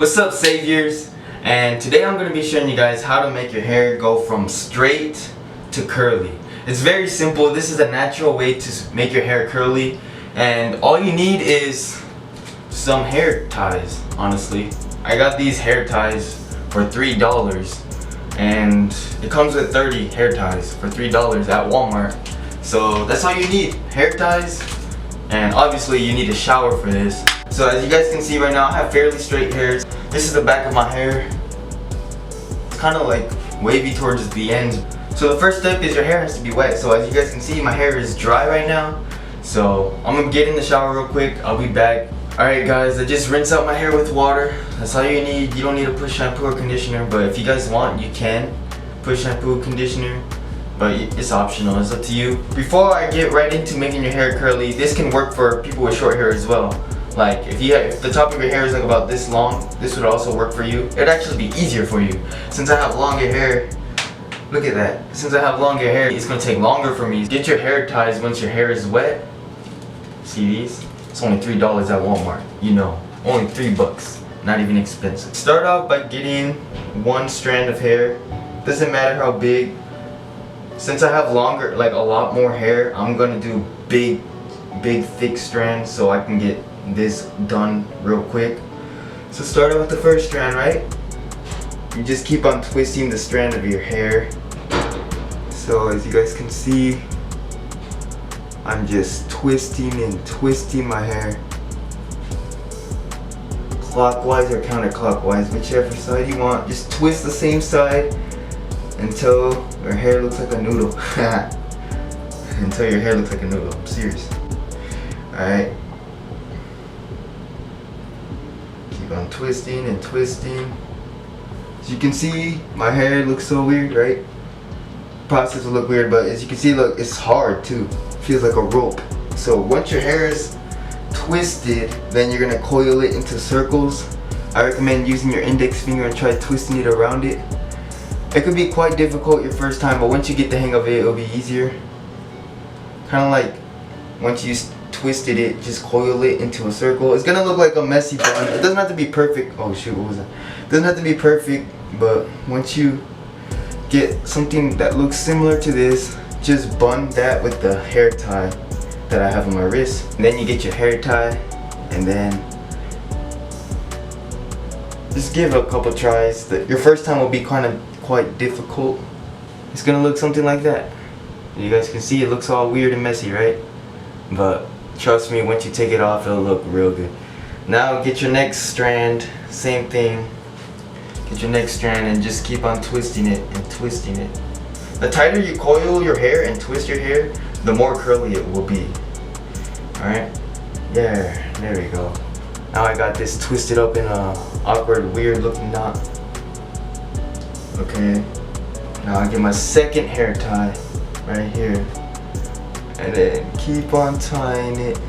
What's up, saviors? And today I'm going to be showing you guys how to make your hair go from straight to curly. It's very simple. This is a natural way to make your hair curly, and all you need is some hair ties. Honestly, I got these hair ties for $3, and it comes with 30 hair ties for $3 at Walmart. So that's all you need, hair ties, and obviously you need a shower for this. So as you guys can see right now, I have fairly straight hairs. This is the back of my hair. It's kind of like wavy towards the ends. So the first step is your hair has to be wet. So as you guys can see, my hair is dry right now. So I'm gonna get in the shower real quick. I'll be back. Alright guys, I just rinse out my hair with water. That's all you need. You don't need to put shampoo or conditioner, but if you guys want, you can put shampoo or conditioner, but it's optional. It's up to you. Before I get right into making your hair curly, this can work for people with short hair as well. Like if the top of your hair is like about this long, this would also work for you. It'd actually be easier for you. Since I have longer hair, look at that. Since I have longer hair, it's gonna take longer for me. Get your hair ties once your hair is wet. See these? It's only $3 at Walmart. You know, only $3. Not even expensive. Start off by getting one strand of hair. Doesn't matter how big. Since I have longer, like a lot more hair, I'm gonna do big thick strands so I can get this done real quick. So start out with the first strand, right? You just keep on twisting the strand of your hair. So as you guys can see, I'm just twisting and twisting my hair, clockwise or counterclockwise, whichever side you want. Just twist the same side until your hair looks like a noodle. Until your hair looks like a noodle. I'm serious. Alright. Keep on twisting and twisting. As you can see, my hair looks so weird, right? Process will look weird, but as you can see, look, it's hard too. It feels like a rope. So once your hair is twisted, then you're gonna coil it into circles. I recommend using your index finger and try twisting it around it. It could be quite difficult your first time, but once you get the hang of it, it'll be easier. Kind of like once you twisted it, just coil it into a circle. It's gonna look like a messy bun. It doesn't have to be perfect. Oh shoot, what was that? It doesn't have to be perfect, but once you get something that looks similar to this, just bun that with the hair tie that I have on my wrist. And then you get your hair tie, and then just give it a couple tries. Your first time will be quite difficult. It's gonna look something like that. You guys can see it looks all weird and messy, right? But trust me, once you take it off, it'll look real good. Now get your next strand, same thing. Get your next strand and just keep on twisting it and twisting it. The tighter you coil your hair and twist your hair, the more curly it will be. Alright? Yeah, there we go. Now I got this twisted up in a awkward, weird looking knot. Okay. Now I get my second hair tie right here. And then keep on tying it.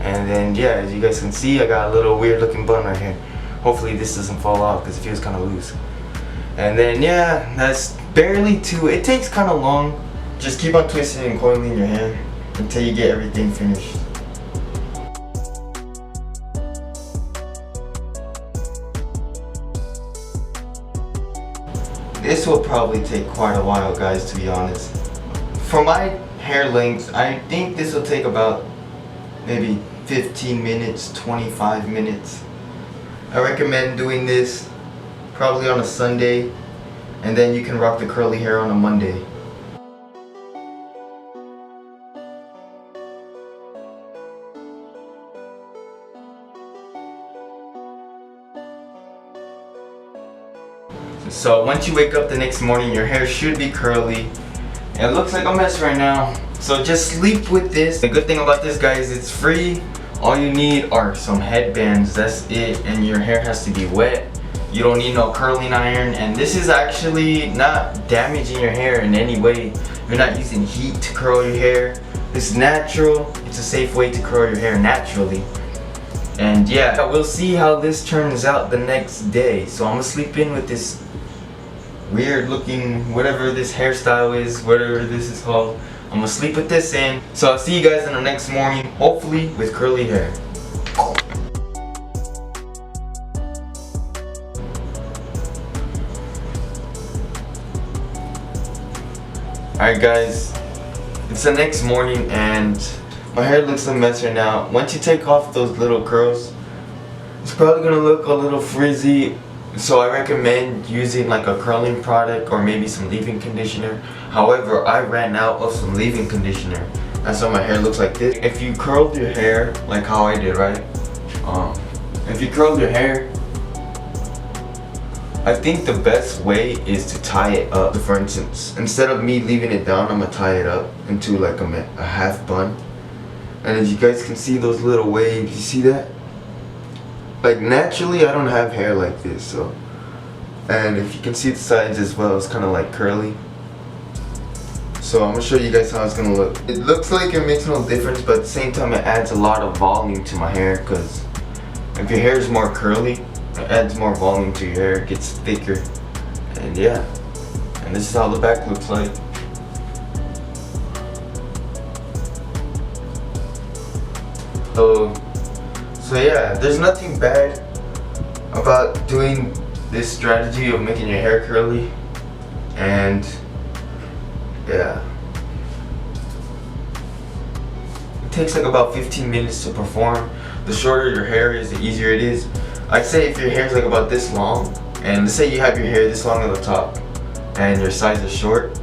And then yeah, as you guys can see, I got a little weird looking bun right here. Hopefully this doesn't fall off because it feels kind of loose. And then yeah, that's barely two. It takes kind of long. Just keep on twisting and coiling your hair until you get everything finished. This will probably take quite a while, guys, to be honest. For my hair length, I think this will take about maybe 15 minutes, 25 minutes. I recommend doing this probably on a Sunday, and then you can rock the curly hair on a Monday. So once you wake up the next morning, your hair should be curly. It looks like a mess right now, so just sleep with this. The good thing about this, guys, it's free. All you need are some headbands, that's it, and your hair has to be wet. You don't need no curling iron, and this is actually not damaging your hair in any way. You're not using heat to curl your hair. It's natural. It's a safe way to curl your hair naturally. And yeah, we'll see how this turns out the next day. So I'm gonna sleep in with this weird looking, whatever this hairstyle is, whatever this is called. I'm gonna sleep with this in. So I'll see you guys in the next morning, hopefully with curly hair. Alright guys, it's the next morning and my hair looks a mess right now. Once you take off those little curls, it's probably gonna look a little frizzy. So I recommend using like a curling product or maybe some leave-in conditioner. However, I ran out of some leave-in conditioner. That's why my hair looks like this. If you curled your hair like how I did, right? If you curled your hair, I think the best way is to tie it up. For instance, instead of me leaving it down, I'm gonna tie it up into like a half bun. And as you guys can see those little waves, you see that? Like naturally I don't have hair like this, so. And if you can see the sides as well, it's kind of like curly. So I'm gonna show you guys how it's gonna look. It looks like it makes no difference, but at the same time it adds a lot of volume to my hair, because if your hair is more curly, it adds more volume to your hair, it gets thicker. And yeah, and this is how the back looks like. So yeah, there's nothing bad about doing this strategy of making your hair curly. And yeah, it takes like about 15 minutes to perform. The shorter your hair is, the easier it is. I'd say if your hair is like about this long, and let's say you have your hair this long at the top and your sides are short,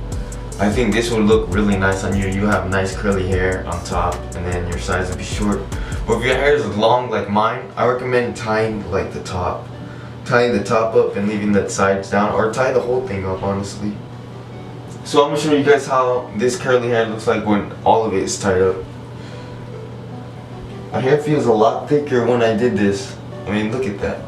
I think this would look really nice on you. You have nice curly hair on top and then your sides would be short. But if your hair is long like mine, I recommend tying like the top. Tying the top up and leaving the sides down, or tie the whole thing up honestly. So I'm gonna show you guys how this curly hair looks like when all of it is tied up. My hair feels a lot thicker when I did this. I mean, look at that.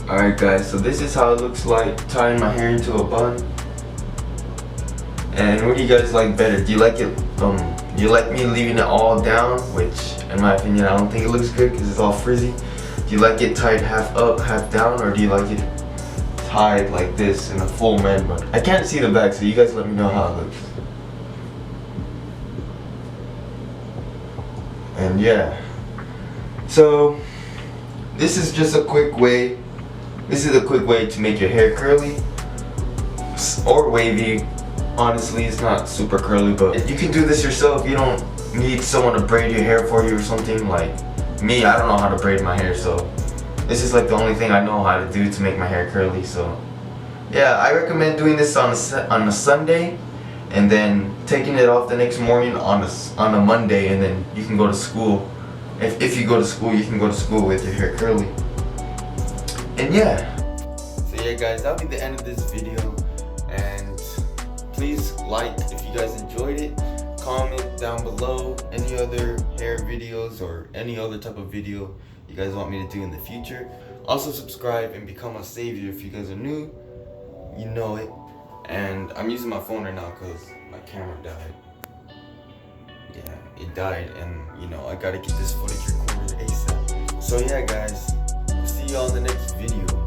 Alright guys, so this is how it looks like tying my hair into a bun. And what do you guys like better? Do you like it, do you like me leaving it all down? Which, in my opinion, I don't think it looks good because it's all frizzy. Do you like it tied half up, half down? Or do you like it tied like this in a full man bun? I can't see the back, so you guys let me know how it looks. And yeah. So, this is just a quick way. This is a quick way to make your hair curly or wavy. Honestly, it's not super curly, but you can do this yourself. You don't need someone to braid your hair for you or something. Like me, I don't know how to braid my hair, so this is like the only thing I know how to do to make my hair curly. So yeah, I recommend doing this on a Sunday and then taking it off the next morning on a Monday, and then you can go to school. If you go to school, you can go to school with your hair curly. And yeah, so yeah guys, that'll be the end of this video. And please like if you guys enjoyed it. Comment down below any other hair videos or any other type of video you guys want me to do in the future. Also subscribe and become a savior if you guys are new. You know it. And I'm using my phone right now because my camera died. Yeah, it died, and you know, I gotta get this footage recorded ASAP. So yeah guys, see y'all in the next video.